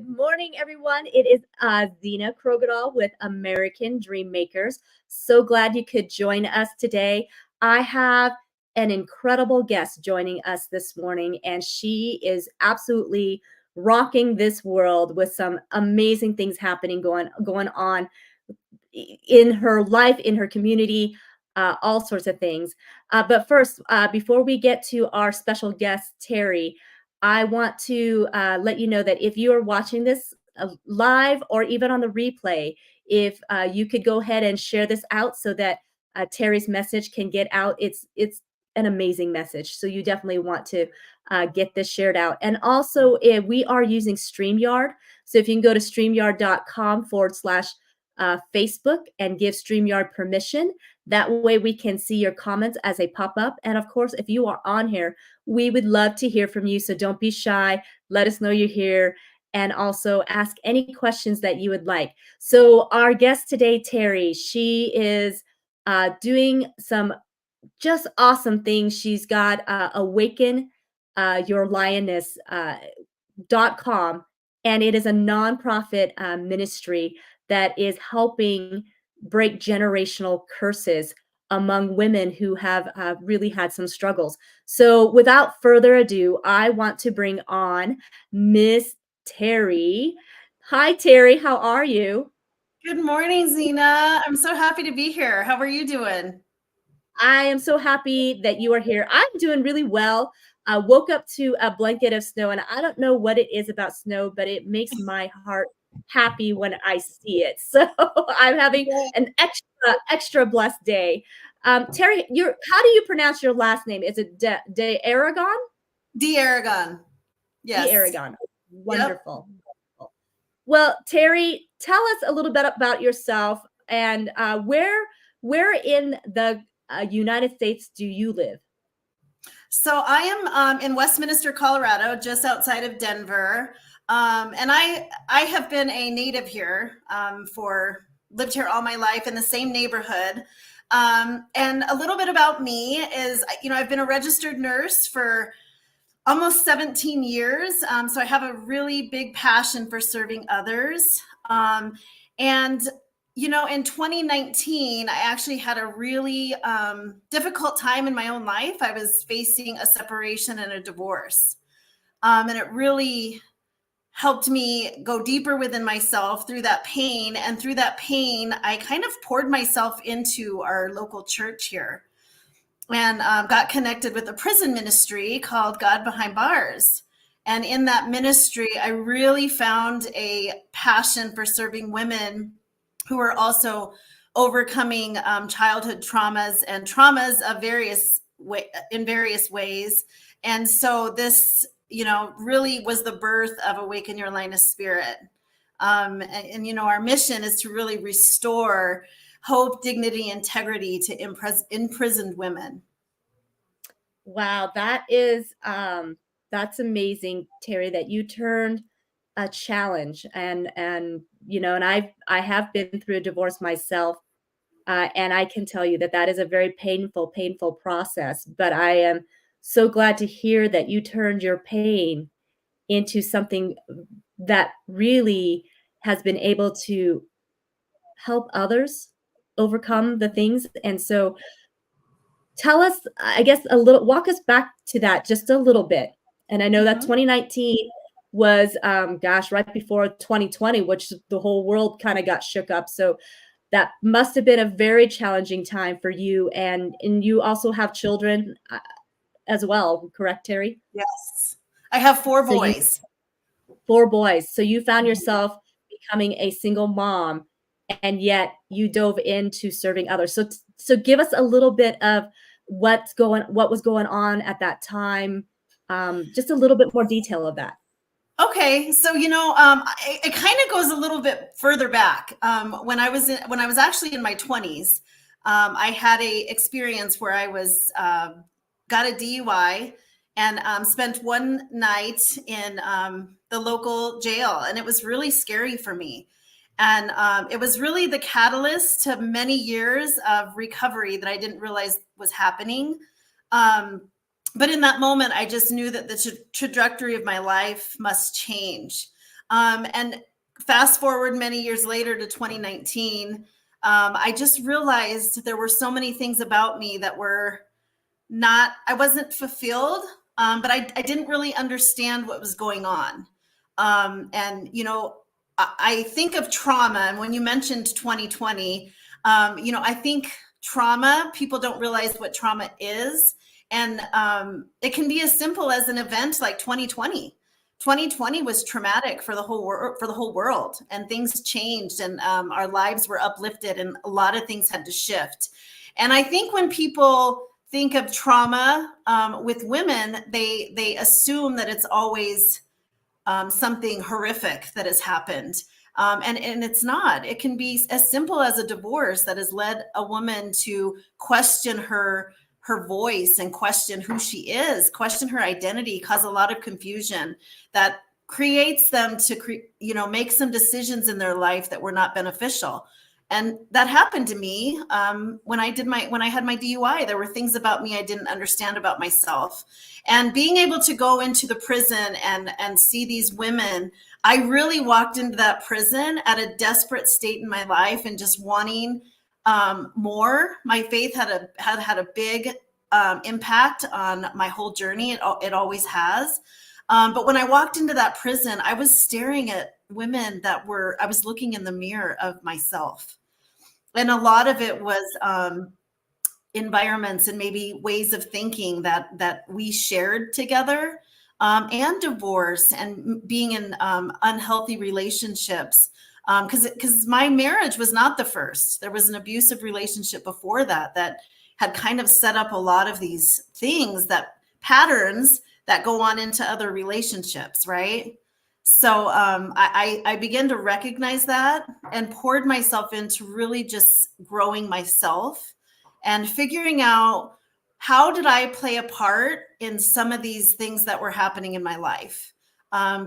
Good morning, everyone. It is Zena Krogadal with American Dream Makers. So glad you could join us today. I have an incredible guest joining us this morning, and she is absolutely rocking this world with some amazing things happening going on in her life, in her community, all sorts of things. But first, before we get to our special guest, Terry, I want to let you know that if you are watching this live or even on the replay, if you could go ahead and share this out so that Terry's message can get out. It's an amazing message. So you definitely want to get this shared out. And also, we are using StreamYard. So if you can go to streamyard.com/. Facebook and give StreamYard permission. That way we can see your comments as they pop up. And of course, if you are on here, we would love to hear from you. So don't be shy. Let us know you're here. And also ask any questions that you would like. So our guest today, Terry, she is doing some just awesome things. She's got Awaken Your Lioness .com, and it is a nonprofit ministry that is helping break generational curses among women who have really had some struggles. So without further ado, I want to bring on Miss Terry. Hi, Terry. How are you? Good morning, Zena. I'm so happy to be here. How are you doing? I am so happy that you are here. I'm doing really well. I woke up to a blanket of snow, and I don't know what it is about snow, but it makes my heart happy when I see it. So I'm having an extra blessed day. Terry, how do you pronounce your last name? Is it deAragon? deAragon. Yes. deAragon. Wonderful. Yep. Well, Terry, tell us a little bit about yourself and where in the United States do you live? So I am in Westminster, Colorado, just outside of Denver. And I have been a native here lived here all my life in the same neighborhood. And a little bit about me is, I've been a registered nurse for almost 17 years. So I have a really big passion for serving others. And in 2019, I actually had a really difficult time in my own life. I was facing a separation and a divorce. And it really helped me go deeper within myself through that pain. And through that pain, I kind of poured myself into our local church here and got connected with a prison ministry called God Behind Bars. And in that ministry, I really found a passion for serving women who are also overcoming childhood traumas and traumas of in various ways. And so this, really was the birth of Awaken Your Lioness Spirit. And our mission is to really restore hope, dignity, integrity to imprisoned women. Wow, that's amazing, Terry, that you turned a challenge and I have been through a divorce myself, and I can tell you that is a very painful process. But I am so glad to hear that you turned your pain into something that really has been able to help others overcome the things. And so tell us, I guess, walk us back to that just a little bit. And I know that 2019 was, right before 2020, which the whole world kind of got shook up. So that must have been a very challenging time for you. And you also have children as well, correct, Terry? Yes. I have 4 boys. 4 boys. So you found yourself becoming a single mom, and yet you dove into serving others. So give us a little bit of what was going on at that time. Just a little bit more detail of that. Okay, so it kind of goes a little bit further back. When I was actually in my 20s, I had a experience where I was got a DUI and spent one night in the local jail, and it was really scary for me. And it was really the catalyst to many years of recovery that I didn't realize was happening. But in that moment, I just knew that the trajectory of my life must change. And fast forward many years later to 2019, I just realized there were so many things about me that were not, I wasn't fulfilled, but I didn't really understand what was going on. And, you know, I think of trauma, and when you mentioned 2020, you know, I think trauma, people don't realize what trauma is. And it can be as simple as an event like 2020. 2020 was traumatic for the whole world, and things changed, and our lives were uplifted, and a lot of things had to shift. And I think when people think of trauma with women, they assume that it's always something horrific that has happened. And it's not. It can be as simple as a divorce that has led a woman to question her voice and question who she is, question her identity, cause a lot of confusion that creates them to make some decisions in their life that were not beneficial. And that happened to me when I had my DUI. There were things about me I didn't understand about myself. And being able to go into the prison and see these women, I really walked into that prison at a desperate state in my life and just wanting more. My faith had a big impact on my whole journey. It always has. But when I walked into that prison, I was staring at women I was looking in the mirror of myself. And a lot of it was environments and maybe ways of thinking that we shared together, and divorce and being in unhealthy relationships. Because my marriage was not the first. There was an abusive relationship before that had kind of set up a lot of these patterns that go on into other relationships, right? So I began to recognize that and poured myself into really just growing myself and figuring out, how did I play a part in some of these things that were happening in my life?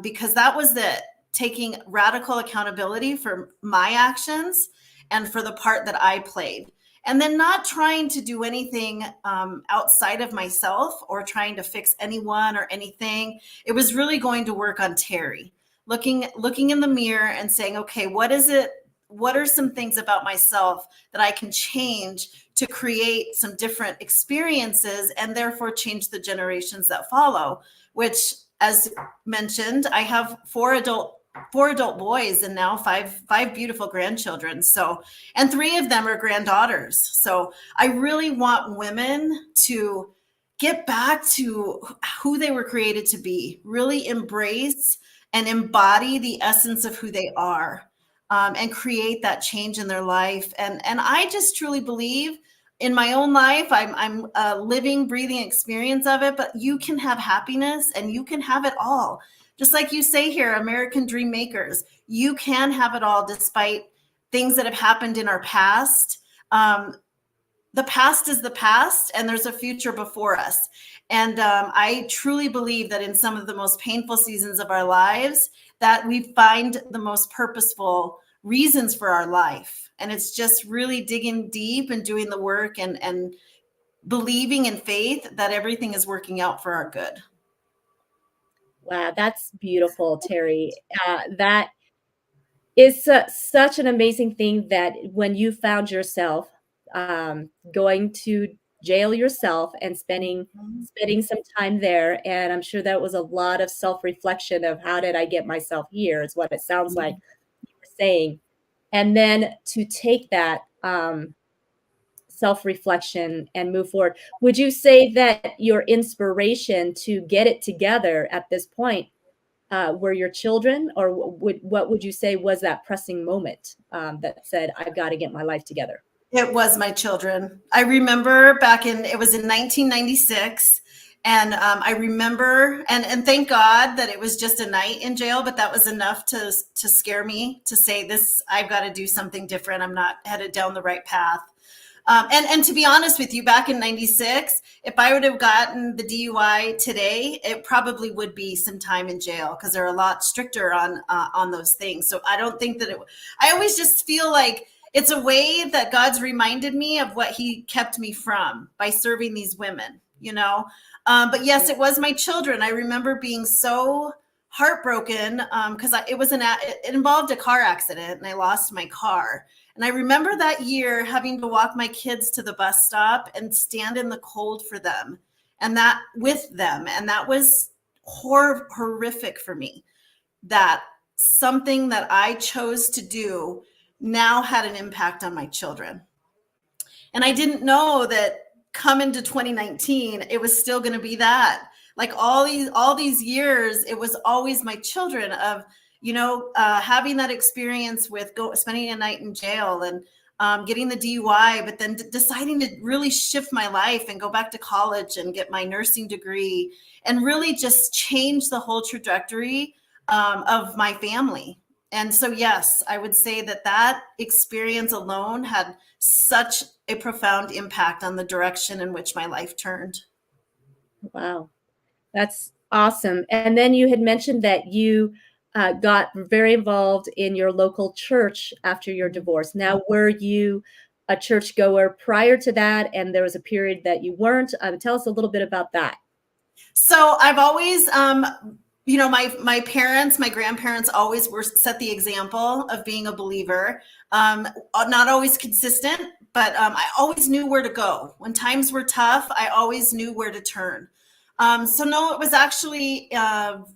Because that was it, taking radical accountability for my actions and for the part that I played. And then not trying to do anything outside of myself or trying to fix anyone or anything. It was really going to work on Terry, looking in the mirror and saying, okay, what is it? What are some things about myself that I can change to create some different experiences and therefore change the generations that follow? Which, as mentioned, I have four adult boys and now five beautiful grandchildren. So, and 3 of them are granddaughters. So I really want women to get back to who they were created to be, really embrace and embody the essence of who they are, and create that change in their life. And I just truly believe in my own life, I'm a living, breathing experience of it, but you can have happiness and you can have it all. Just like you say here, American dream makers, you can have it all despite things that have happened in our past. The past is the past, and there's a future before us. And I truly believe that in some of the most painful seasons of our lives, that we find the most purposeful reasons for our life. And it's just really digging deep and doing the work and believing in faith that everything is working out for our good. Wow, that's beautiful, Terry. That is such an amazing thing, that when you found yourself going to jail yourself and spending some time there, and I'm sure that was a lot of self-reflection of, how did I get myself here, is what it sounds like you were saying. And then to take that self-reflection and move forward. Would you say that your inspiration to get it together at this point were your children, or what would you say was that pressing moment that said, I've got to get my life together? It was my children. I remember it was in 1996. And I remember, and thank God that it was just a night in jail, but that was enough to scare me, to say, I've got to do something different. I'm not headed down the right path. And to be honest with you, back in 96, if I would have gotten the DUI today, it probably would be some time in jail, because they're a lot stricter on those things. So I don't think that I always just feel like it's a way that God's reminded me of what he kept me from by serving these women, But yes, it was my children. I remember being so heartbroken because it involved a car accident and I lost my car. And I remember that year having to walk my kids to the bus stop and stand in the cold for them and that with them. And that was horrific for me, that something that I chose to do now had an impact on my children. And I didn't know that come into 2019, it was still going to be that. Like all these years, it was always my children of, having that experience with spending a night in jail and getting the DUI, but then deciding to really shift my life and go back to college and get my nursing degree and really just change the whole trajectory of my family. And so, yes, I would say that experience alone had such a profound impact on the direction in which my life turned. Wow, that's awesome. And then you had mentioned that you got very involved in your local church after your divorce. Now, were you a churchgoer prior to that, and there was a period that you weren't? Tell us a little bit about that. So I've always, my parents, my grandparents always set the example of being a believer. Not always consistent, but I always knew where to go. When times were tough, I always knew where to turn. So no, it was actually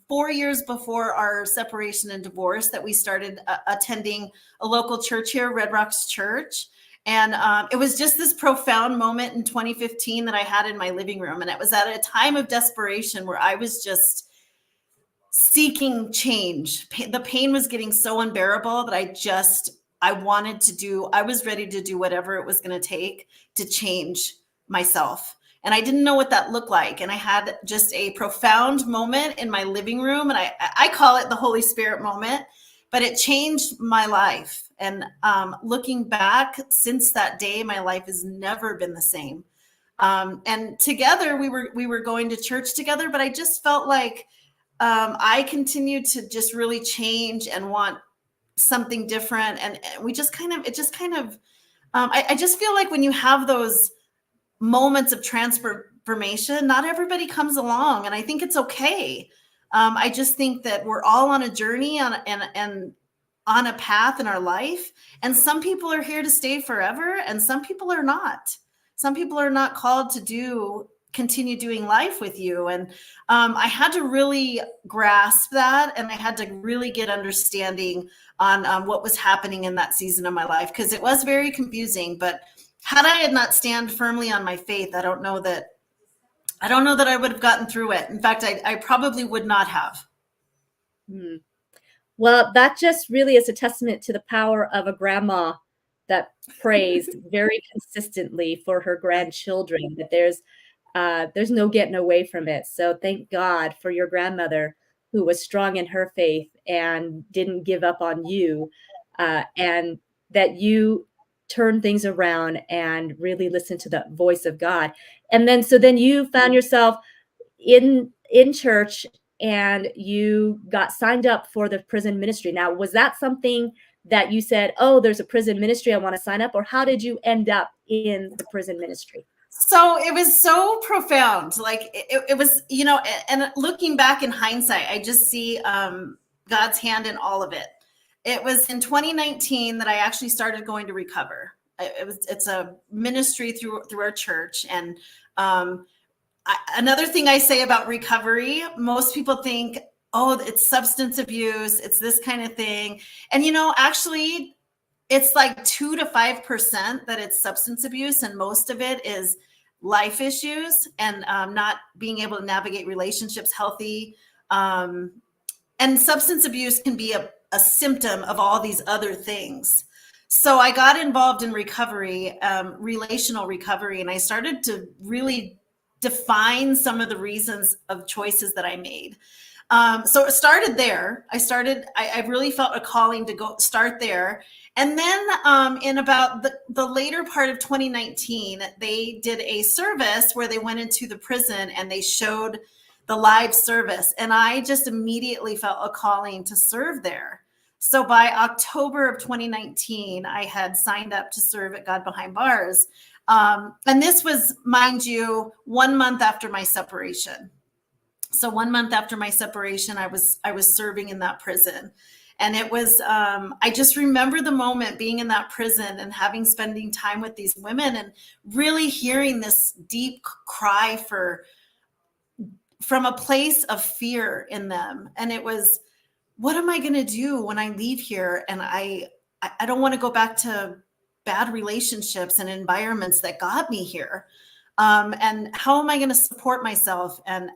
4 years before our separation and divorce that we started attending a local church here, Red Rocks Church. And it was just this profound moment in 2015 that I had in my living room. And it was at a time of desperation where I was just seeking change. The pain was getting so unbearable that I was ready to do whatever it was going to take to change myself. And I didn't know what that looked like. And I had just a profound moment in my living room. And I call it the Holy Spirit moment, but it changed my life. And looking back since that day, my life has never been the same. And together we were going to church together, but I just felt like I continued to just really change and want something different. And I just feel like when you have those moments of transformation, not everybody comes along, and I think it's okay. I just think that we're all on a journey and on a path in our life, and some people are here to stay forever, and some people are not. Some people are not called to continue doing life with you, and I had to really grasp that, and I had to really get understanding on what was happening in that season of my life, because it was very confusing. But had I not stand firmly on my faith, I don't know that I would have gotten through it. In fact, I probably would not have. Well, that just really is a testament to the power of a grandma that prays very consistently for her grandchildren, that there's no getting away from it. So thank God for your grandmother who was strong in her faith and didn't give up on you, and that you turn things around and really listen to the voice of God. And then you found yourself in church and you got signed up for the prison ministry. Now, was that something that you said, oh, there's a prison ministry, I want to sign up? Or how did you end up in the prison ministry? So it was so profound. Like it was, and looking back in hindsight, I just see God's hand in all of it. It was in 2019 that I actually started going to Recover. It's a ministry through our church. And another thing I say about recovery, most people think, oh, it's substance abuse, it's this kind of thing. And, actually, it's like 2 to 5% that it's substance abuse, and most of it is life issues and not being able to navigate relationships healthy. And substance abuse can be a symptom of all these other things. So I got involved in recovery, relational recovery, and I started to really define some of the reasons of choices that I made. So it started there. I really felt a calling to go start there. And then in about the later part of 2019, they did a service where they went into the prison and they showed the live service. And I just immediately felt a calling to serve there. So by October of 2019, I had signed up to serve at God Behind Bars. And this was, mind you, 1 month after my separation. So 1 month after my separation, I was serving in that prison. And it was, I just remember the moment being in that prison and spending time with these women and really hearing this deep cry from a place of fear in them. And it was, what am I going to do when I leave here? And I don't want to go back to bad relationships and environments that got me here. And how am I going to support myself? And,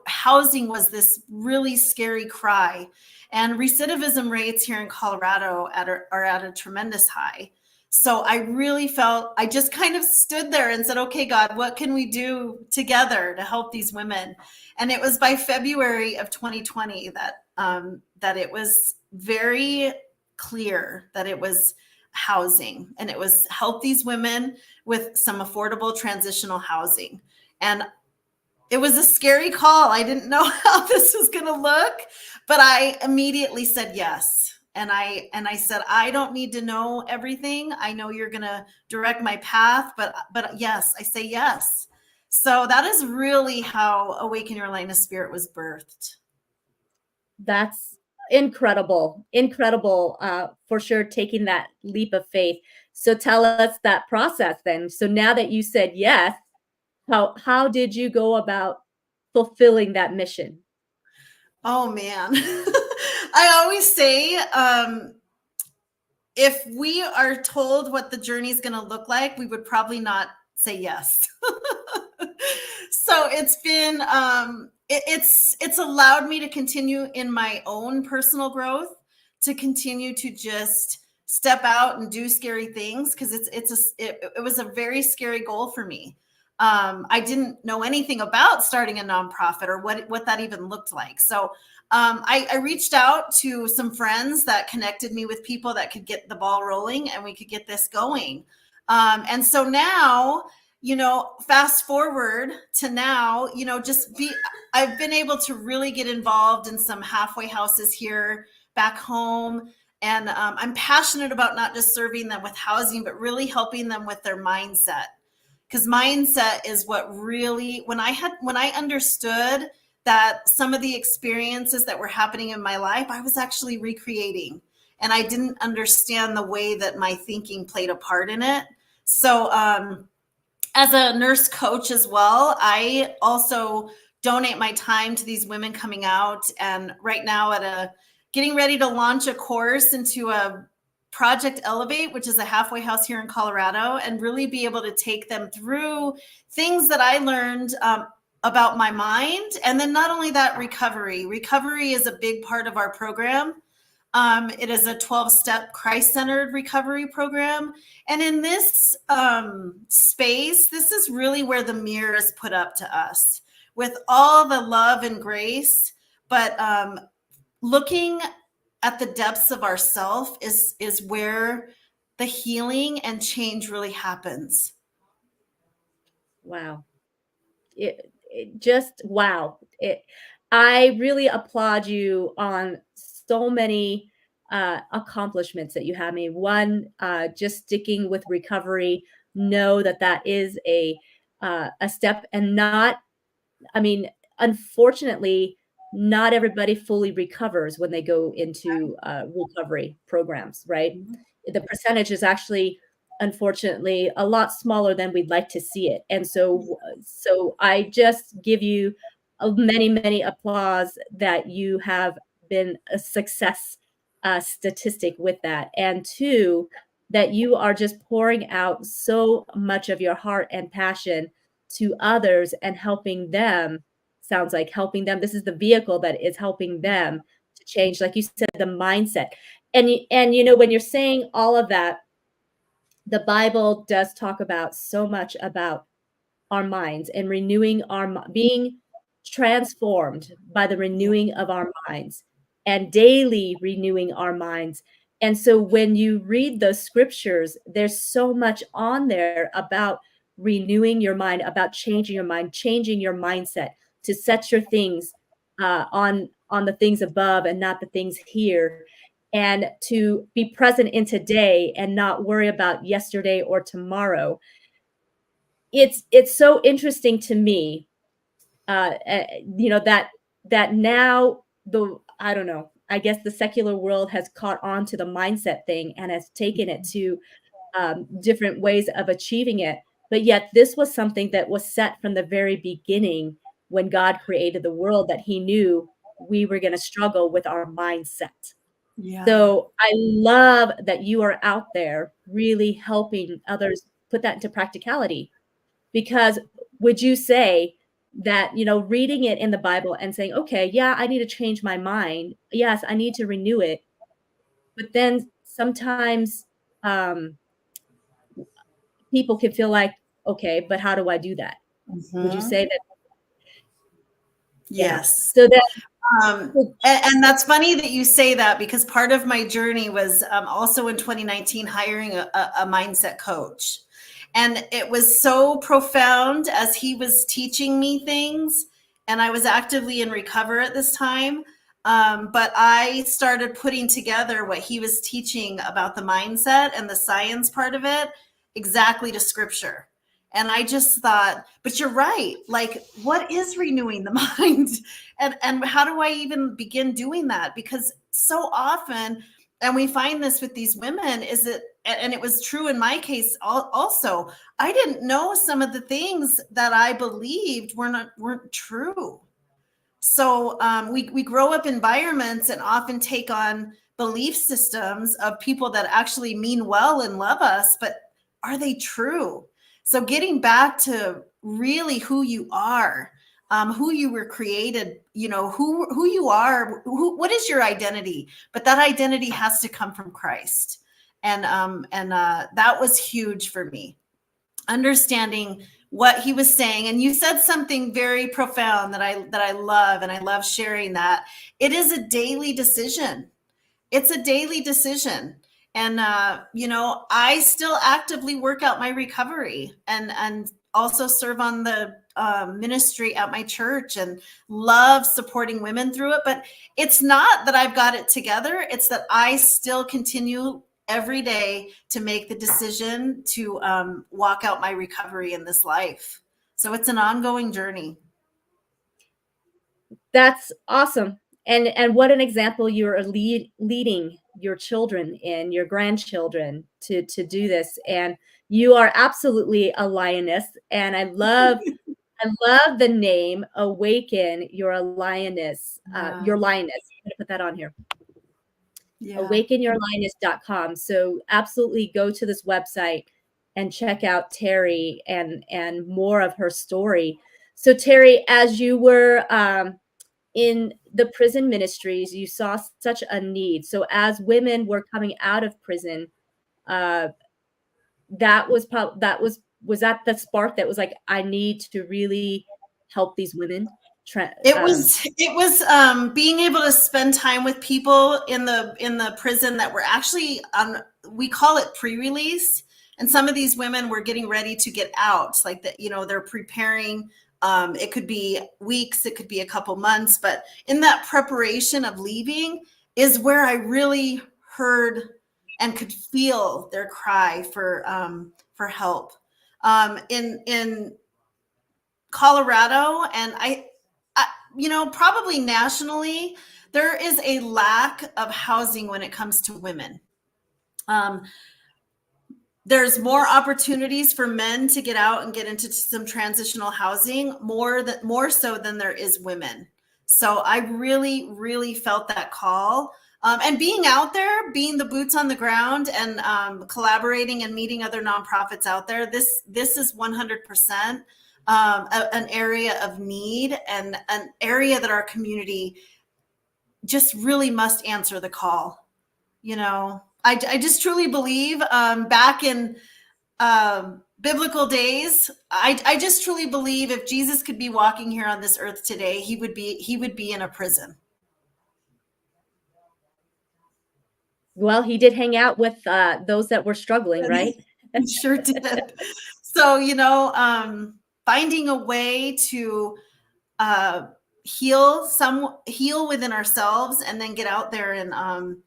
housing was this really scary cry. And recidivism rates here in Colorado are at a tremendous high. So I really felt, I just kind of stood there and said, okay, God, what can we do together to help these women? And it was by February of 2020 that it was very clear that it was housing, and it was help these women with some affordable transitional housing. And it was a scary call. I didn't know how this was going to look, but I immediately said yes. And I said, I don't need to know everything. I know you're going to direct my path, but yes, I say yes. So that is really how Awaken Your Lioness Spirit was birthed. That's incredible. Incredible, for sure, taking that leap of faith. So tell us that process then. So now that you said yes, how did you go about fulfilling that mission? Oh man. I always say, if we are told what the journey is going to look like, we would probably not say yes. So it's been, it's allowed me to continue in my own personal growth, to continue to just step out and do scary things, because it was a very scary goal for me. I didn't know anything about starting a nonprofit or what that even looked like. So I reached out to some friends that connected me with people that could get the ball rolling, and we could get this going. And so now, fast forward to now, I've been able to really get involved in some halfway houses here back home. And I'm passionate about not just serving them with housing, but really helping them with their mindset. Because mindset is what really, when I understood that some of the experiences that were happening in my life, I was actually recreating. And I didn't understand the way that my thinking played a part in it. So as a nurse coach as well, I also donate my time to these women coming out. And right now getting ready to launch a course into a Project Elevate, which is a halfway house here in Colorado, and really be able to take them through things that I learned about my mind. And then not only that, recovery is a big part of our program. It is a 12-step Christ-centered recovery program. And in this space, this is really where the mirror is put up to us with all the love and grace. But looking at the depths of ourself is where the healing and change really happens. Wow. It just wow. I really applaud you on so many accomplishments that you have made. One, just sticking with recovery, know that that is a step, and not, I mean, unfortunately, not everybody fully recovers when they go into recovery programs, right? The percentage is actually, unfortunately, a lot smaller than we'd like to see it. And so I just give you many, many applause that you have been a success statistic with that. And two, that you are just pouring out so much of your heart and passion to others and helping them. Sounds like helping them. This is the vehicle that is helping them to change, like you said, the mindset. And when you're saying all of that, the Bible does talk about so much about our minds and renewing being transformed by the renewing of our minds, and daily renewing our minds. And so when you read those scriptures, there's so much on there about renewing your mind, about changing your mind, changing your mindset to set your things on the things above and not the things here, and to be present in today and not worry about yesterday or tomorrow. It's so interesting to me you know, that now I don't know, I guess the secular world has caught on to the mindset thing and has taken it to different ways of achieving it. But yet, this was something that was set from the very beginning when God created the world, that He knew we were going to struggle with our mindset. Yeah. So I love that you are out there really helping others put that into practicality. Because would you say that, you know, reading it in the Bible and saying, okay, yeah, I need to change my mind. Yes, I need to renew it. But then sometimes um, people can feel like, okay, but how do I do that? Would you Mhm. say that? Yeah. Yes. So then, And that's funny that you say that, because part of my journey was also in 2019 hiring a mindset coach. And it was so profound as he was teaching me things. And I was actively in recovery at this time. But I started putting together what he was teaching about the mindset and the science part of it exactly to scripture. And I just thought, but you're right. Like, what is renewing the mind? And how do I even begin doing that? Because so often, and we find this with these women, is that, and it was true in my case also, I didn't know some of the things that I believed weren't true. So we grow up environments and often take on belief systems of people that actually mean well and love us, but are they true? So getting back to really who you are, who you were created, you know, who you are, what is your identity? But that identity has to come from Christ, and that was huge for me, understanding what he was saying. And you said something very profound that I love, and I love sharing that. It is a daily decision. It's a daily decision. And you know, I still actively work out my recovery, and also serve on the ministry at my church, and love supporting women through it. But it's not that I've got it together. It's that I still continue every day to make the decision to walk out my recovery in this life. So it's an ongoing journey. that's awesome. And what an example you're leading your children and your grandchildren to do this. And you are absolutely a lioness. And I love the name Awaken Your Lioness. Yeah. Your Lioness. I'm gonna put that on here. Yeah. awakenyourlioness.com. So absolutely go to this website and check out Terry and more of her story. So Terry, as you were in the prison ministries, you saw such a need. So as women were coming out of prison, uh, was that the spark that was like, I need to really help these women. It was being able to spend time with people in the prison that were actually on, we call it pre-release, and some of these women were getting ready to get out, like that, you know, they're preparing. It could be weeks, it could be a couple months, but in that preparation of leaving is where I really heard and could feel their cry for help. In Colorado, and I, you know, probably nationally, there is a lack of housing when it comes to women. Um, there's more opportunities for men to get out and get into some transitional housing, more so than there is women. So I really, really felt that call. And being out there, being the boots on the ground, and collaborating and meeting other nonprofits out there, this is 100% an area of need, and an area that our community just really must answer the call. You know, I just truly believe, back in biblical days, I just truly believe if Jesus could be walking here on this earth today, he would be in a prison. Well, he did hang out with those that were struggling, right? He sure did. So, you know, finding a way to uh, heal within ourselves, and then get out there and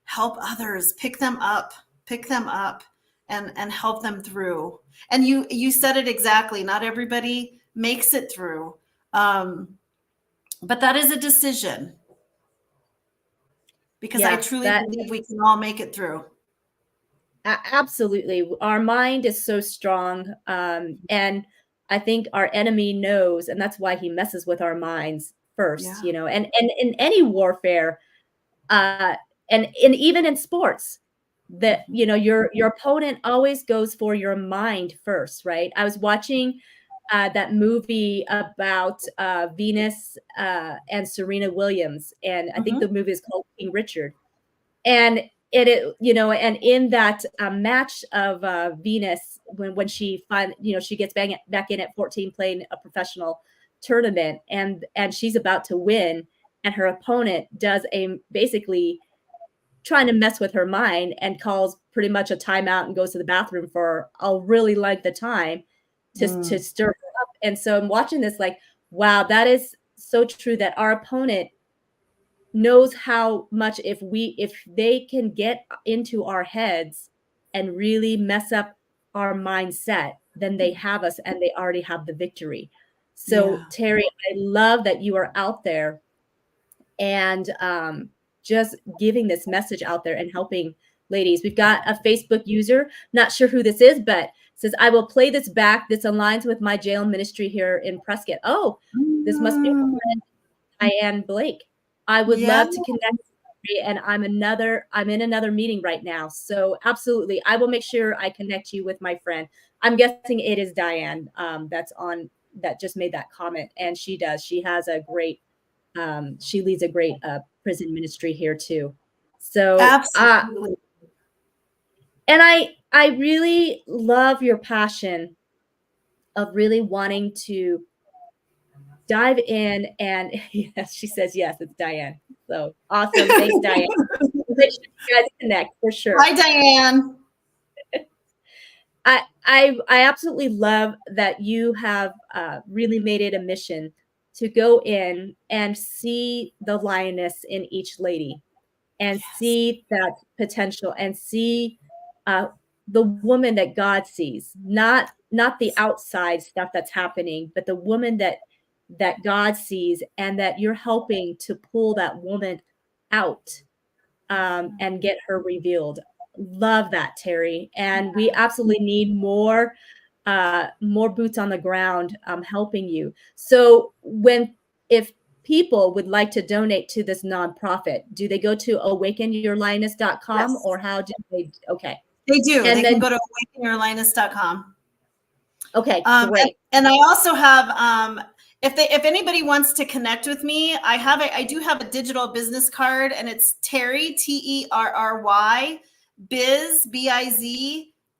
help others, pick them up, and help them through. And you said it exactly. Not everybody makes it through. But that is a decision, because I truly believe we can all make it through. Absolutely. Our mind is so strong. And I think our enemy knows, and that's why he messes with our minds first, and in any warfare, and even in sports, that, your opponent always goes for your mind first, right? I was watching that movie about Venus and Serena Williams, and I think the movie is called King Richard. And and in that match of Venus, when she she gets back in at 14, playing a professional tournament, and she's about to win, and her opponent does basically trying to mess with her mind and calls pretty much a timeout and goes to the bathroom for a really length of time to stir her up. And so I'm watching this like, wow, that is so true, that our opponent knows how much if they can get into our heads and really mess up our mindset, then they have us and they already have the victory. So Terry, I love that you are out there and just giving this message out there and helping ladies. We've got a Facebook user, not sure who this is, but says, I will play this back. This aligns with my jail ministry here in Prescott. Oh, this must be Diane Blake. I would love to connect with you, and I'm in another meeting right now. So absolutely, I will make sure I connect you with my friend. I'm guessing it is Diane that just made that comment, and she has a great she leads a great prison ministry here too. So absolutely. And I really love your passion of really wanting to dive in, and yes, she says yes, it's Diane. So awesome. Thanks, Diane. Make sure you guys connect for sure. Hi, Diane. I absolutely love that you have really made it a mission to go in and see the lioness in each lady, and see that potential, and see the woman that God sees, not the outside stuff that's happening, but the woman that God sees, and that you're helping to pull that woman out and get her revealed. Love that, Terry. And we absolutely need more boots on the ground helping you. So if people would like to donate to this nonprofit, do they go to awakenyourlioness.com or how do they? Okay. They do. And they can go to awakenyourlioness.com. Okay, great. And I also have, if anybody wants to connect with me, I do have a digital business card, and it's Terry, TERRY, biz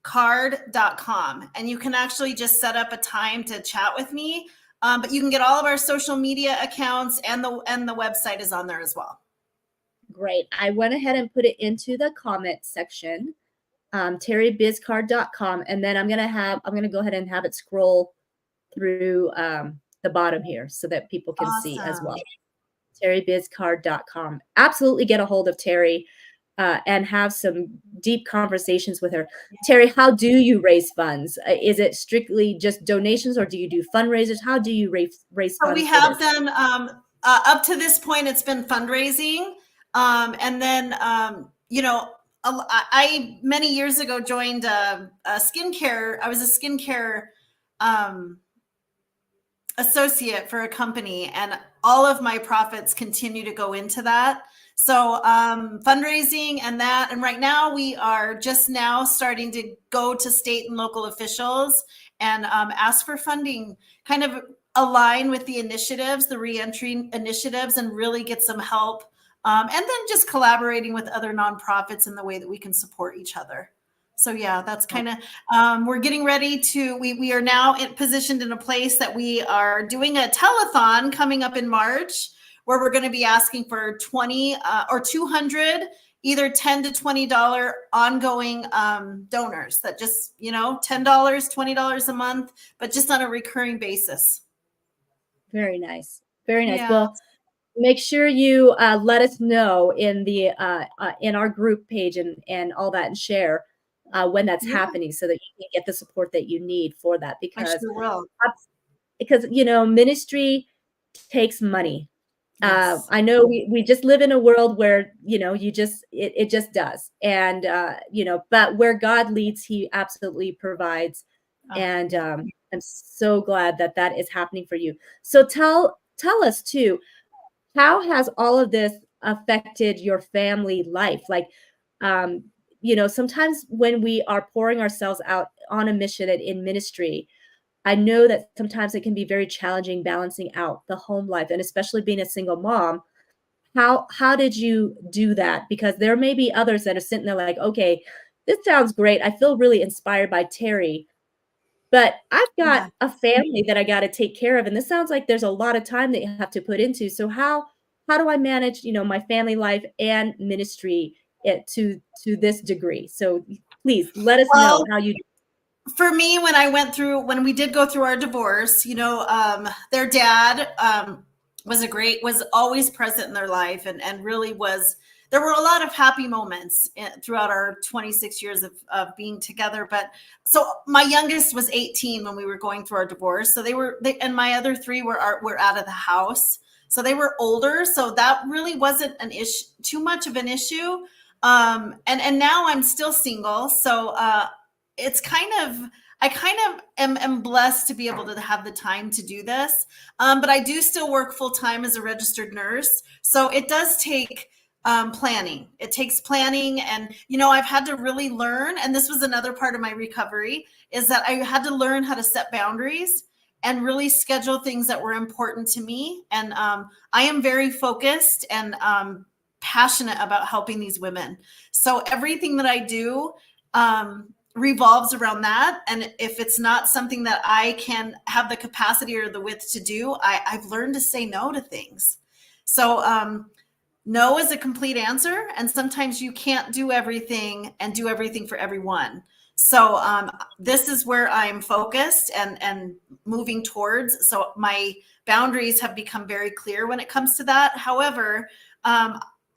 card.com. And you can actually just set up a time to chat with me. But you can get all of our social media accounts, and the website is on there as well. Great. I went ahead and put it into the comment section, terrybizcard.com, and then I'm going to go ahead and have it scroll through the bottom here so that people can see as well. terrybizcard.com. Absolutely get a hold of Terry and have some deep conversations with her. Terry, how do you raise funds? Is it strictly just donations, or do you do fundraisers? How do you raise funds? So we have done, up to this point, it's been fundraising. And then, I many years ago joined a skincare. I was a skincare associate for a company, and all of my profits continue to go into that. So fundraising and that, and right now we are just now starting to go to state and local officials and ask for funding, kind of align with the initiatives, the reentry initiatives, and really get some help. And then just collaborating with other nonprofits in the way that we can support each other. So yeah, that's kind of, we're getting ready to, we are now positioned in a place that we are doing a telethon coming up in March, where we're going to be asking for 20 or 200, either $10 to $20 ongoing donors that just, $10, $20 a month, but just on a recurring basis. Very nice. Very nice. Yeah. Well, make sure you let us know in our group page and all that, and share when that's happening, so that you can get the support that you need for that. Because I sure will. Because ministry takes money. Yes. I know we just live in a world where, it just does. And, but where God leads, he absolutely provides. Oh, And yeah. I'm so glad that that is happening for you. So tell us too, how has all of this affected your family life? Like, um, sometimes when we are pouring ourselves out on a mission and in ministry, I know that sometimes it can be very challenging balancing out the home life, and especially being a single mom. How did you do that? Because there may be others that are sitting there like, okay, this sounds great. I feel really inspired by Terry, but I've got Yeah. a family that I got to take care of, and this sounds like there's a lot of time that you have to put into. So how do I manage, my family life and ministry to this degree? So please let us know Well, how you. for me, when we did go through our divorce, their dad was always present in their life, and really was. There were a lot of happy moments throughout our 26 years of being together. But so my youngest was 18 when we were going through our divorce. So and my other three were out of the house. So they were older. So that really wasn't an issue, too much of an issue. And now I'm still single. So it's I kind of am blessed to be able to have the time to do this. But I do still work full time as a registered nurse. So it does take planning. It takes planning. And, I've had to really learn, and this was another part of my recovery, is that I had to learn how to set boundaries and really schedule things that were important to me. And I am very focused and passionate about helping these women. So everything that I do, revolves around that. And if it's not something that I can have the capacity or the width to do, I've learned to say no to things. So no is a complete answer. And sometimes you can't do everything and do everything for everyone. So this is where I'm focused and moving towards. So my boundaries have become very clear when it comes to that. However,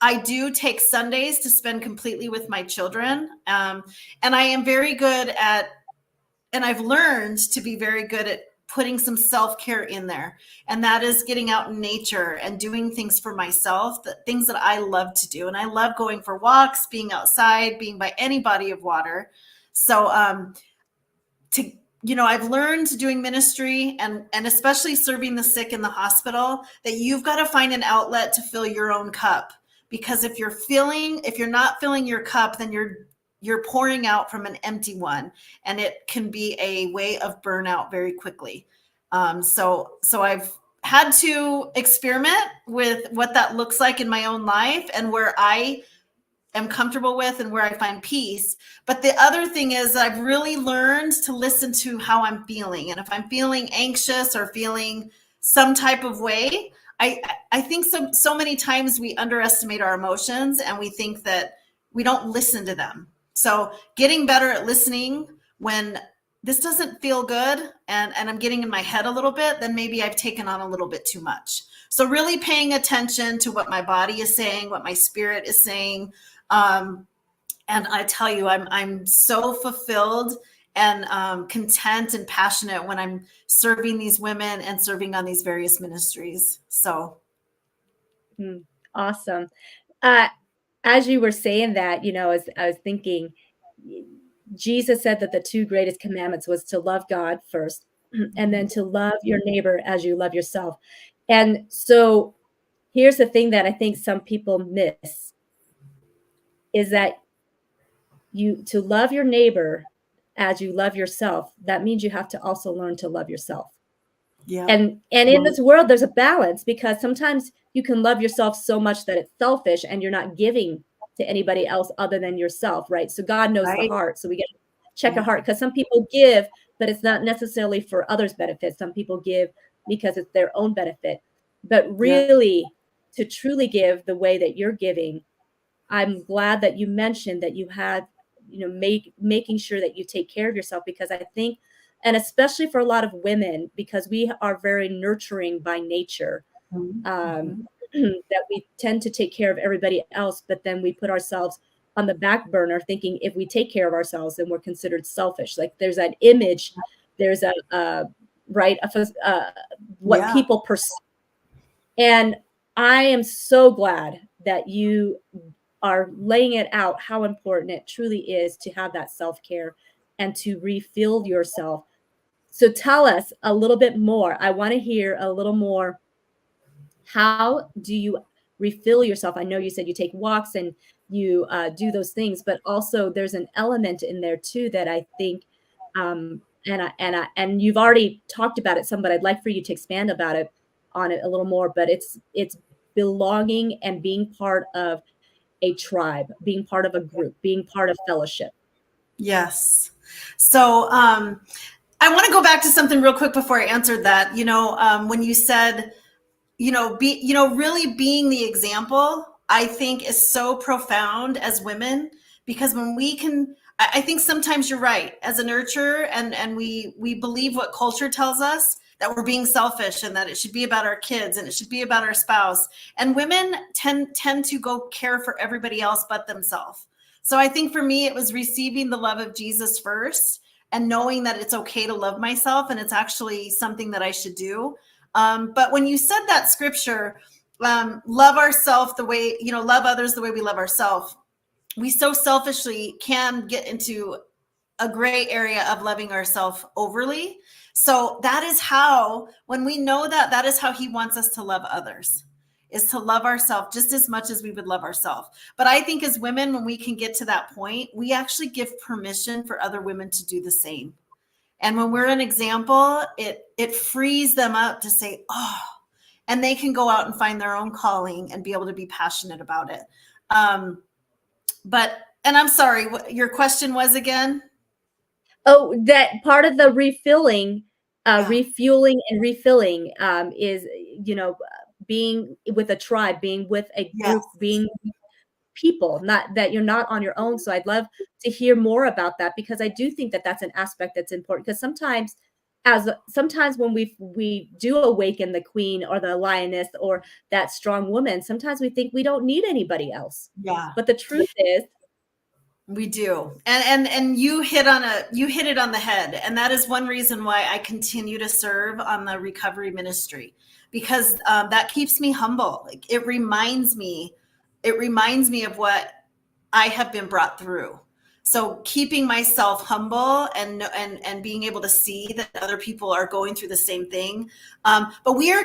I do take Sundays to spend completely with my children. And I am very good and I've learned to be very good at putting some self-care in there. And that is getting out in nature and doing things for myself, things that I love to do. And I love going for walks, being outside, being by any body of water. So I've learned doing ministry and especially serving the sick in the hospital, that you've got to find an outlet to fill your own cup. Because if you're not filling your cup, then you're pouring out from an empty one, and it can be a way of burnout very quickly. So I've had to experiment with what that looks like in my own life and where I am comfortable with and where I find peace. But the other thing is I've really learned to listen to how I'm feeling. And if I'm feeling anxious or feeling some type of way, I think so many times we underestimate our emotions and we think that we don't listen to them. So getting better at listening when this doesn't feel good and I'm getting in my head a little bit, then maybe I've taken on a little bit too much. So really paying attention to what my body is saying, what my spirit is saying. And I tell you, I'm so fulfilled and content and passionate when I'm serving these women and serving on these various ministries. So Awesome. Uh, as you were saying that, as I was thinking, Jesus said that the two greatest commandments was to love God first, and then to love your neighbor as you love yourself. And so here's the thing that I think some people miss is that to love your neighbor as you love yourself, that means you have to also learn to love yourself. yeah, And in this world, there's a balance, because sometimes you can love yourself so much that it's selfish and you're not giving to anybody else other than yourself, right? So God knows the right. heart. So we get to check a Yeah, heart, because some people give, but it's not necessarily for others' benefit. Some people give because it's their own benefit. But yeah, really, to truly give the way that you're giving, I'm glad that you mentioned that you had, making sure that you take care of yourself, because I think, and especially for a lot of women, because we are very nurturing by nature, mm-hmm. that we tend to take care of everybody else, but then we put ourselves on the back burner, thinking if we take care of ourselves, then we're considered selfish. Like there's that image, there's a right, what Yeah, people perceive And I am so glad that you are laying it out how important it truly is to have that self-care and to refuel yourself. So tell us a little bit more. I want to hear a little more. How do you refill yourself? I know you said you take walks and you do those things, but also there's an element in there too that I think, and you've already talked about it some, but I'd like for you to expand about it on it a little more. But it's belonging and being part of a tribe, being part of a group, being part of fellowship. Yes. So I want to go back to something real quick before I answered that. When you said, really being the example, I think is so profound as women, because when we can, I think sometimes you're right, as a nurturer, and we believe what culture tells us, that we're being selfish and that it should be about our kids and it should be about our spouse. And women tend to go care for everybody else but themselves. So I think for me, it was receiving the love of Jesus first and knowing that it's okay to love myself and it's actually something that I should do. But when you said that scripture, love ourselves the way, love others the way we love ourselves, we so selfishly can get into a gray area of loving ourselves overly. So that is how, when we know that, that is how he wants us to love others, is to love ourselves just as much as we would love ourselves. But I think as women, when we can get to that point, we actually give permission for other women to do the same. And when we're an example, it frees them up to say, oh, and they can go out and find their own calling and be able to be passionate about it. And I'm sorry, what your question was again? Oh, that part of the refilling, Yeah. refueling and refilling, is, being with a tribe, being with a Yes. group, being with people, not that you're not on your own. So I'd love to hear more about that, because I do think that that's an aspect that's important, because sometimes when we do awaken the queen or the lioness or that strong woman, sometimes we think we don't need anybody else. Yeah. But the truth is, We do. And you hit it on the head. And that is one reason why I continue to serve on the recovery ministry, because that keeps me humble. Like, it reminds me of what I have been brought through. So keeping myself humble and being able to see that other people are going through the same thing. But we are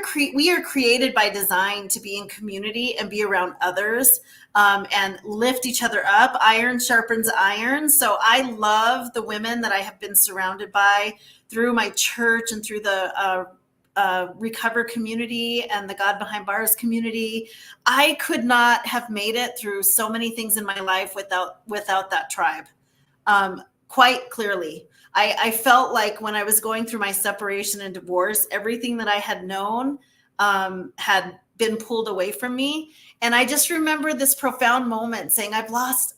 created by design to be in community and be around others, and lift each other up. Iron sharpens iron. So I love the women that I have been surrounded by through my church and through the recover community and the God Behind Bars community. I could not have made it through so many things in my life without that tribe. Quite clearly, I felt like when I was going through my separation and divorce, everything that I had known had been pulled away from me. And I just remember this profound moment saying, I've lost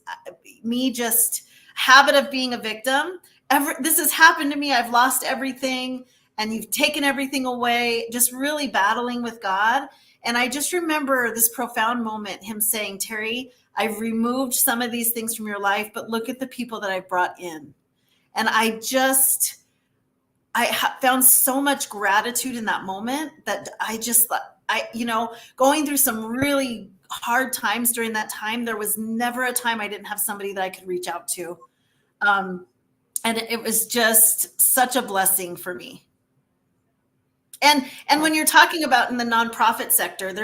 me, just habit of being a victim. This has happened to me. I've lost everything. And you've taken everything away, just really battling with God. And I just remember this profound moment, him saying, Terry, I've removed some of these things from your life, but look at the people that I've brought in. And I found so much gratitude in that moment that going through some really hard times during that time, there was never a time I didn't have somebody that I could reach out to. And it was just such a blessing for me. And when you're talking about in the nonprofit sector,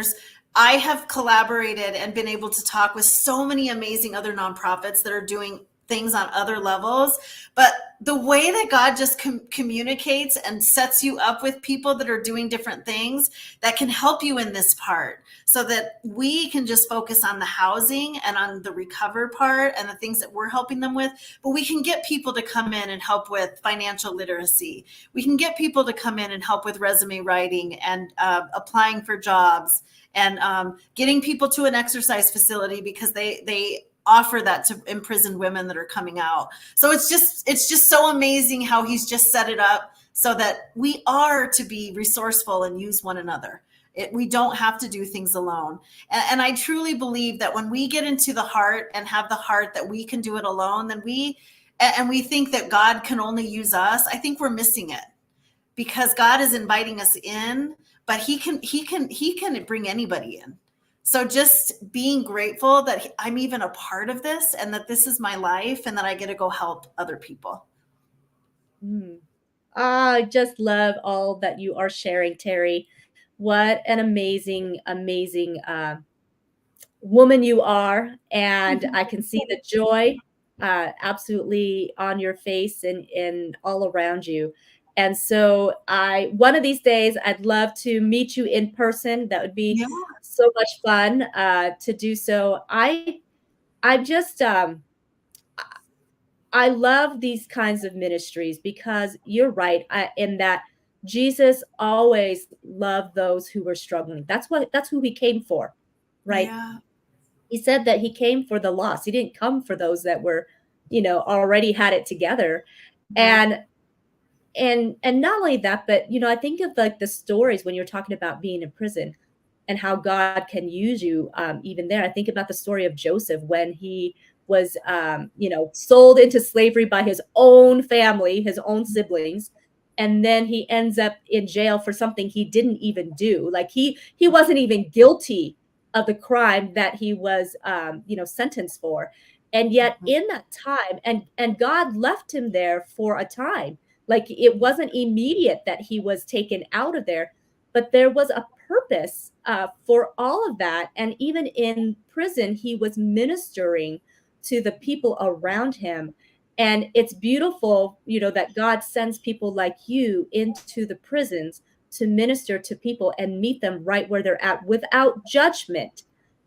I have collaborated and been able to talk with so many amazing other nonprofits that are doing things on other levels. But the way that God just communicates and sets you up with people that are doing different things that can help you in this part, so that we can just focus on the housing and on the recover part and the things that we're helping them with. But we can get people to come in and help with financial literacy. We can get people to come in and help with resume writing and applying for jobs, and getting people to an exercise facility because they offer that to imprisoned women that are coming out. So it's just so amazing how he's just set it up so that we are to be resourceful and use one another. We don't have to do things alone. And I truly believe that when we get into the heart and have the heart that we can do it alone, then we think that God can only use us. I think we're missing it, because God is inviting us in, but he can bring anybody in. So just being grateful that I'm even a part of this and that this is my life and that I get to go help other people. Mm. I just love all that you are sharing, Terry. What an amazing, amazing woman you are. And I can see the joy absolutely on your face and all around you. And so one of these days, I'd love to meet you in person. That would be Yeah. so much fun to do so. I just, I love these kinds of ministries because you're right in that Jesus always loved those who were struggling. That's who he came for, right? Yeah. He said that he came for the lost. He didn't come for those that were, already had it together. Yeah. And and not only that, but I think of like the stories when you're talking about being in prison and how God can use you even there. I think about the story of Joseph when he was, sold into slavery by his own family, his own siblings, and then he ends up in jail for something he didn't even do. Like he wasn't even guilty of the crime that he was, sentenced for, and yet Mhm. in that time, and God left him there for a time. Like it wasn't immediate that he was taken out of there, but there was a purpose for all of that. And even in prison, he was ministering to the people around him. And it's beautiful, that God sends people like you into the prisons to minister to people and meet them right where they're at without judgment.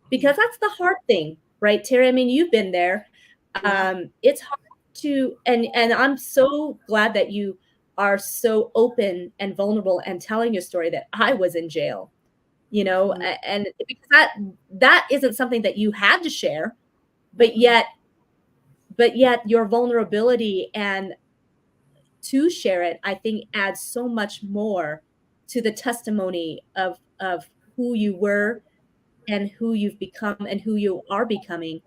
Because Yeah. that's the hard thing, right, Terry? I mean, you've been there. Yeah. It's hard to, and I'm so glad that you are so open and vulnerable and telling your story that I was in jail, Mhm. and because that isn't something that you had to share, but Mm-mm. yet your vulnerability and to share it, I think adds so much more to the testimony of who you were and who you've become and who you are becoming,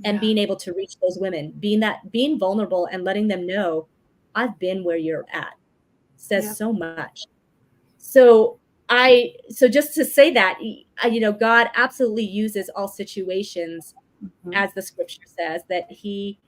and Yeah. being able to reach those women, being vulnerable and letting them know I've been where you're at says Yep. so much. So just to say that, God absolutely uses all situations, Mhm. as the scripture says, that he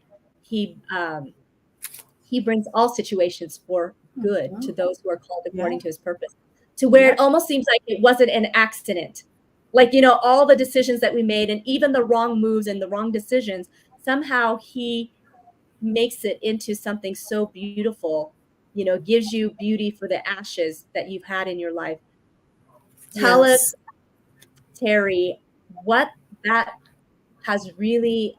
brings all situations for good to Mhm. those who are called Yeah. according to his purpose, to where it Yep. almost seems like it wasn't an accident. Like, all the decisions that we made and even the wrong moves and the wrong decisions, somehow he makes it into something so beautiful, gives you beauty for the ashes that you've had in your life. Tell us, Yes. Terry, what that has really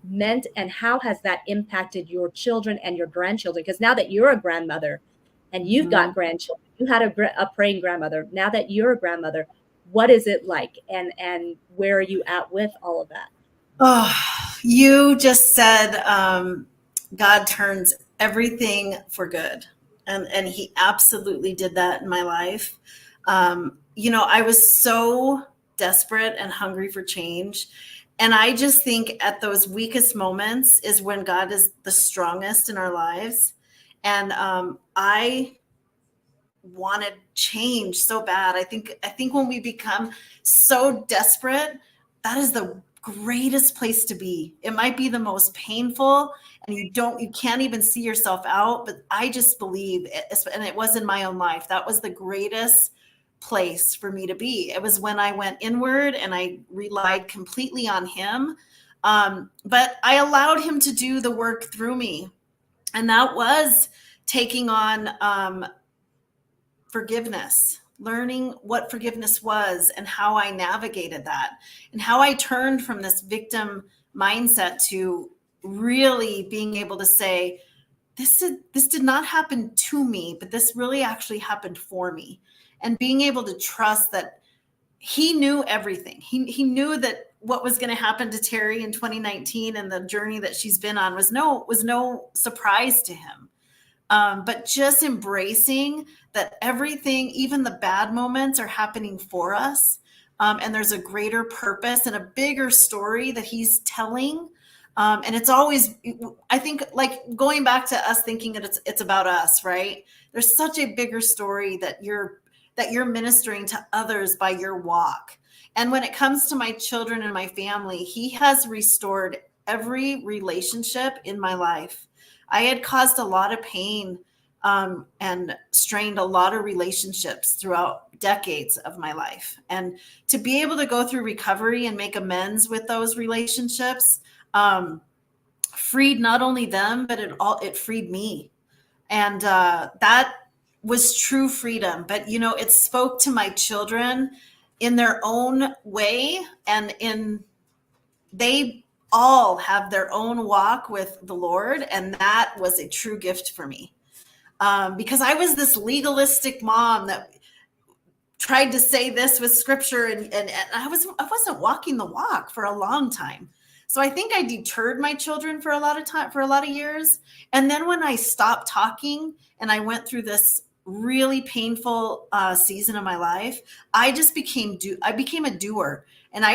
meant and how has that impacted your children and your grandchildren? Because now that you're a grandmother and you've got Mhm. grandchildren, you had a praying grandmother. Now that you're a grandmother, what is it like, and where are you at with all of that? Oh, you just said God turns everything for good. And he absolutely did that in my life. I was so desperate and hungry for change. And I just think at those weakest moments is when God is the strongest in our lives. And I wanted change so bad. I think when we become so desperate, that is the greatest place to be. It might be the most painful and you can't even see yourself out, but I just believe it, and it was in my own life. That was the greatest place for me to be. It was when I went inward and I relied completely on him. But I allowed him to do the work through me. And that was taking on forgiveness, learning what forgiveness was and how I navigated that and how I turned from this victim mindset to really being able to say, this did not happen to me, but this really actually happened for me. And being able to trust that he knew everything. He knew that what was going to happen to Terry in 2019 and the journey that she's been on was no surprise to him. But just embracing that everything, even the bad moments, are happening for us. And there's a greater purpose and a bigger story that he's telling. And it's always, I think, like going back to us thinking that it's about us, right? There's such a bigger story that that you're ministering to others by your walk. And when it comes to my children and my family, he has restored every relationship in my life. I had caused a lot of pain and strained a lot of relationships throughout decades of my life. And to be able to go through recovery and make amends with those relationships freed not only them, but it freed me. And that was true freedom. But, you know, it spoke to my children in their own way, and they all have their own walk with the Lord. And that was a true gift for me. Because I was this legalistic mom that tried to say this with scripture, and I wasn't walking the walk for a long time. So I think I deterred my children for a lot of years. And then when I stopped talking and I went through this really painful season of my life, I became a doer. And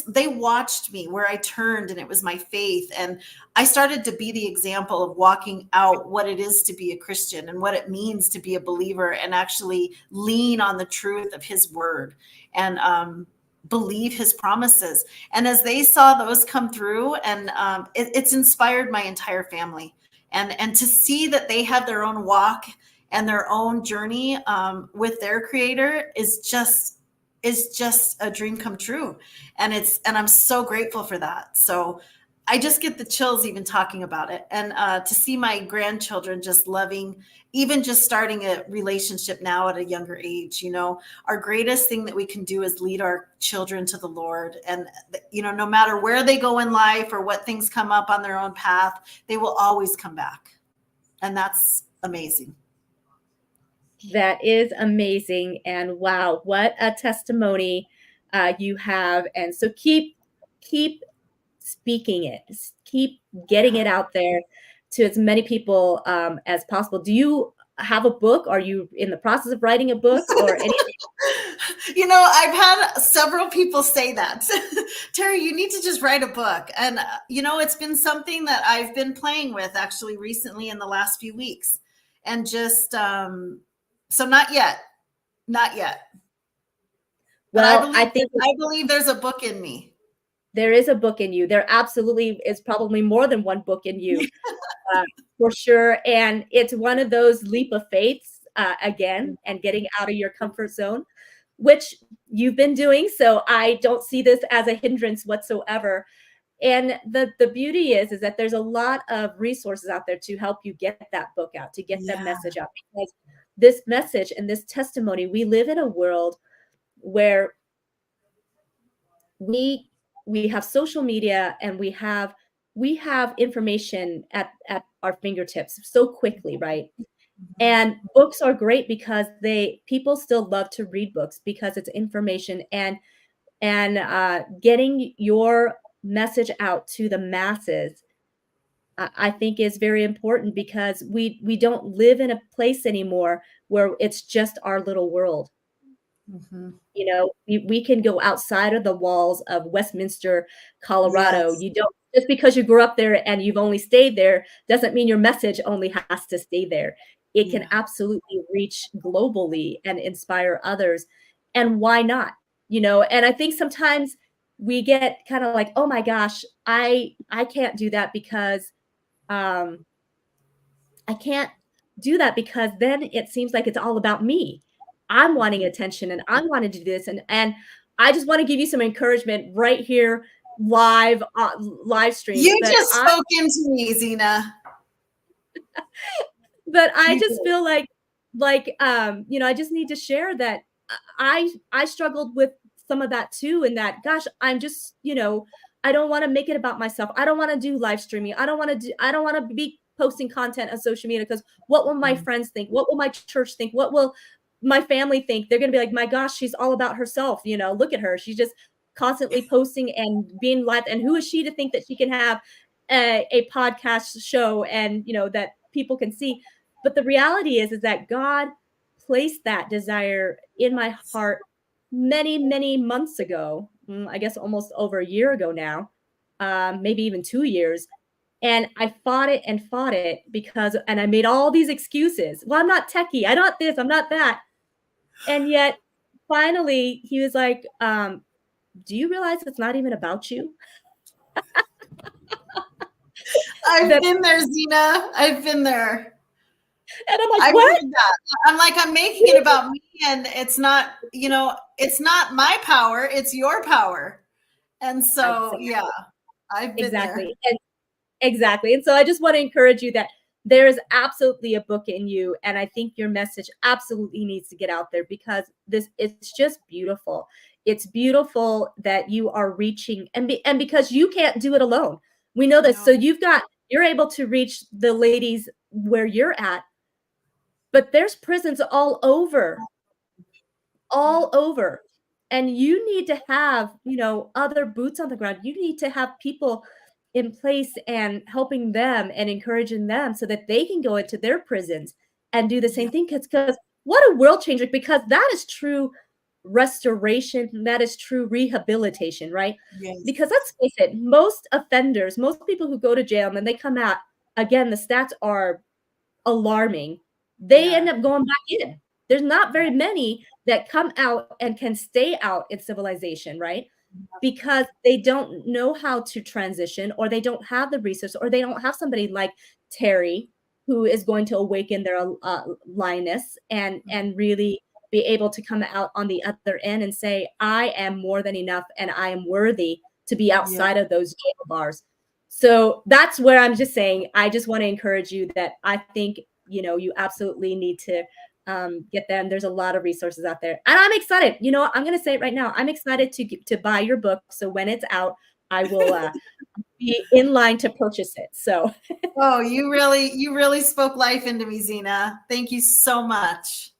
they watched me where I turned, and it was my faith. And I started to be the example of walking out what it is to be a Christian and what it means to be a believer, and actually lean on the truth of his word and believe his promises. And as they saw those come through, and it's inspired my entire family. And to see that they have their own walk and their own journey with their creator is just a dream come true. And I'm so grateful for that. So I just get the chills even talking about it. And to see my grandchildren just loving, even just starting a relationship now at a younger age, you know, our greatest thing that we can do is lead our children to the Lord. And, you know, no matter where they go in life or what things come up on their own path, they will always come back. And that's amazing. That is amazing. And wow, what a testimony you have. And so keep speaking it, keep getting it out there to as many people as possible. Do you have a book? Are you in the process of writing a book or anything? You know, I've had several people say that. Terry, you need to just write a book. And, you know, it's been something that I've been playing with actually recently in the last few weeks. And just, so not yet. But Well, I believe there's a book in me. There is a book in you. There absolutely is probably more than one book in you, for sure. And it's one of those leap of faiths again, and getting out of your comfort zone, which you've been doing. So I don't see this as a hindrance whatsoever. And the beauty is that there's a lot of resources out there to help you get that book out, to get that message out. Because this message and this testimony, we live in a world where we have social media, and we have information at our fingertips so quickly, right? And books are great because people still love to read books because it's information, and getting your message out to the masses, I think is very important, because we don't live in a place anymore where it's just our little world. Mm-hmm. You know, we can go outside of the walls of Westminster, Colorado. Yes. You don't, just because you grew up there and you've only stayed there doesn't mean your message only has to stay there. It can absolutely reach globally and inspire others. And why not? You know, and I think sometimes we get kind of like, oh my gosh, I can't do that because I can't do that because then it seems like it's all about me. I'm wanting attention, and I'm wanting to do this, and I just want to give you some encouragement right here, live stream. You just spoke into me, Zena. But I just feel like you know, I just need to share that I struggled with some of that too, and that, gosh, I'm just, you know, I don't want to make it about myself. I don't want to do live streaming. I don't want to be posting content on social media, because what will my friends think? What will my church think? What will my family think? They're going to be like, my gosh, she's all about herself. You know, look at her. She's just constantly posting and being live. And who is she to think that she can have a podcast show, and, you know, that people can see? But the reality is that God placed that desire in my heart many, many months ago. I guess almost over a year ago now, maybe even 2 years. And I fought it because, and I made all these excuses. Well, I'm not techie. I'm not this. I'm not that. And yet finally he was like, do you realize it's not even about you? I've That, been there, Zena. I've been there. and I'm like, I've what? heard that. I'm like, I'm making it about me, and it's not, it's not my power, it's your power. And so, yeah, I've been there. Exactly. And exactly. And so I just want to encourage you that there is absolutely a book in you. And I think your message absolutely needs to get out there because it's just beautiful. It's beautiful that you are reaching and because you can't do it alone. We know this. So No. you're able to reach the ladies where you're at, but there's prisons all over. And you need to have, other boots on the ground. You need to have people in place and helping them and encouraging them so that they can go into their prisons and do the Yeah. same thing. Because what a world changer, because that is true restoration, that is true rehabilitation, right? Yes. Because let's face it, most offenders, most people who go to jail and then they come out, again, the stats are alarming. They Yeah. end up going back in. There's not very many that come out and can stay out in civilization, right? Because they don't know how to transition or they don't have the resource or they don't have somebody like Terry who is going to awaken their lioness and really be able to come out on the other end and say, I am more than enough and I am worthy to be Yeah. outside of those jail bars. So that's where I'm just saying, I just want to encourage you that I think, you absolutely need to get them. There's a lot of resources out there, and I'm excited. I'm going to say it right now. I'm excited to buy your book. So when it's out, I will be in line to purchase it. So, Oh, you really spoke life into me, Zena. Thank you so much.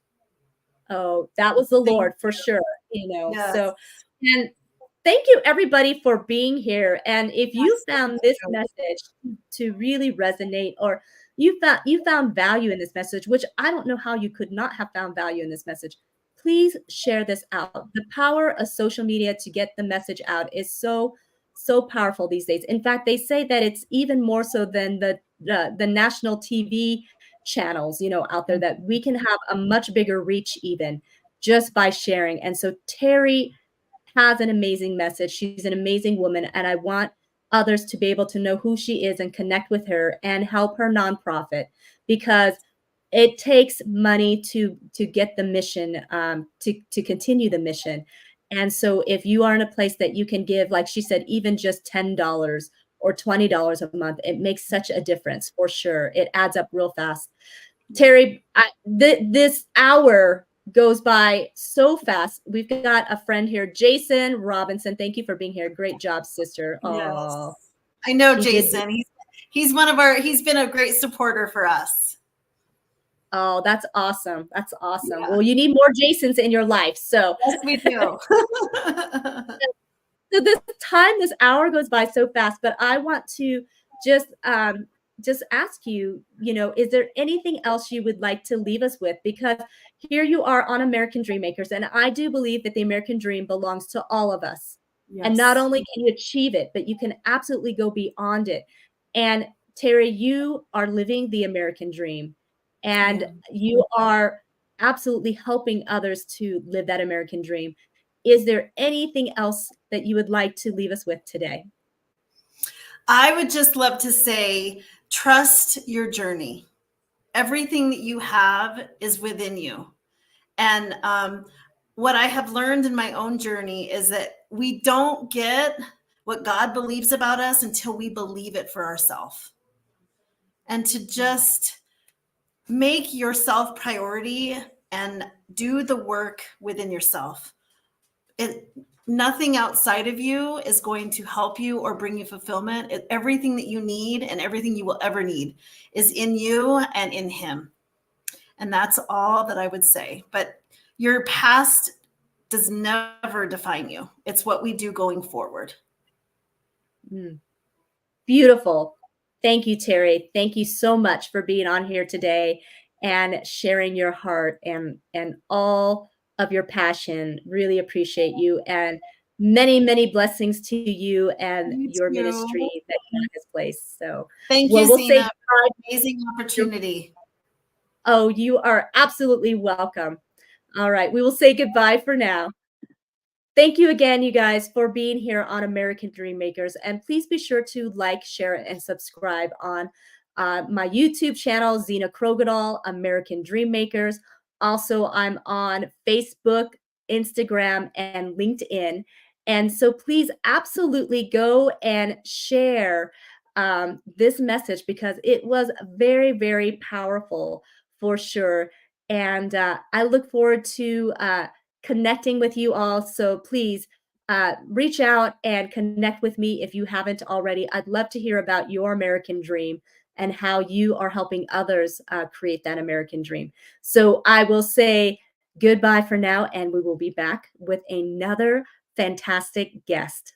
oh, that was the Thank Lord for sure. Yes. So, and thank you everybody for being here. And if you Yes. found this message to really resonate, or you found value in this message, which I don't know how you could not have found value in this message, please share this out. The power of social media to get the message out is so powerful these days. In fact, they say that it's even more so than the national TV channels, out there, that we can have a much bigger reach even just by sharing. And so Terry has an amazing message. She's an amazing woman, and I want others to be able to know who she is and connect with her and help her nonprofit, because it takes money to get the mission, to continue the mission. And so if you are in a place that you can give, like she said, even just $10 or $20 a month, it makes such a difference for sure. It adds up real fast. Terry, this hour goes by so fast. We've got a friend here, Jason Robinson. Thank you for being here. Great job, sister. Oh, Yes. I know he did. Jason. He's been a great supporter for us. Oh, that's awesome. That's awesome. Yeah. Well, you need more Jasons in your life. So, Yes, we do. so this hour goes by so fast, but I want to just ask you, is there anything else you would like to leave us with? Because here you are on American Dream Makers, and I do believe that the American dream belongs to all of us. And not Yes. only can you achieve it, but you can absolutely go beyond it. And Terry, you are living the American dream, and Yeah. you are absolutely helping others to live that American dream. Is there anything else that you would like to leave us with today? I would just love to say, trust your journey. Everything that you have is within you. And what I have learned in my own journey is that we don't get what God believes about us until we believe it for ourselves. And to just make yourself priority and do the work within yourself. Nothing outside of you is going to help you or bring you fulfillment. Everything that you need and everything you will ever need is in you and in Him. And that's all that I would say. But your past does never define you. It's what we do going forward. Beautiful. Thank you, Terry. Thank you so much for being on here today and sharing your heart and all of your passion. Really appreciate you, and many blessings to you and You your too. ministry that God has placed. So, Thank you, well, we'll say Zena. goodbye. Amazing opportunity. Oh, you are absolutely welcome. All right, we will say goodbye for now. Thank you again, you guys, for being here on American Dream Makers. And please be sure to like, share, and subscribe on my YouTube channel, Zena Krogadal, American Dream Makers. Also, I'm on Facebook, Instagram, and LinkedIn. And so please absolutely go and share this message because it was very, very powerful for sure. And I look forward to connecting with you all. So please reach out and connect with me if you haven't already. I'd love to hear about your American dream and how you are helping others create that American dream. So I will say goodbye for now, and we will be back with another fantastic guest.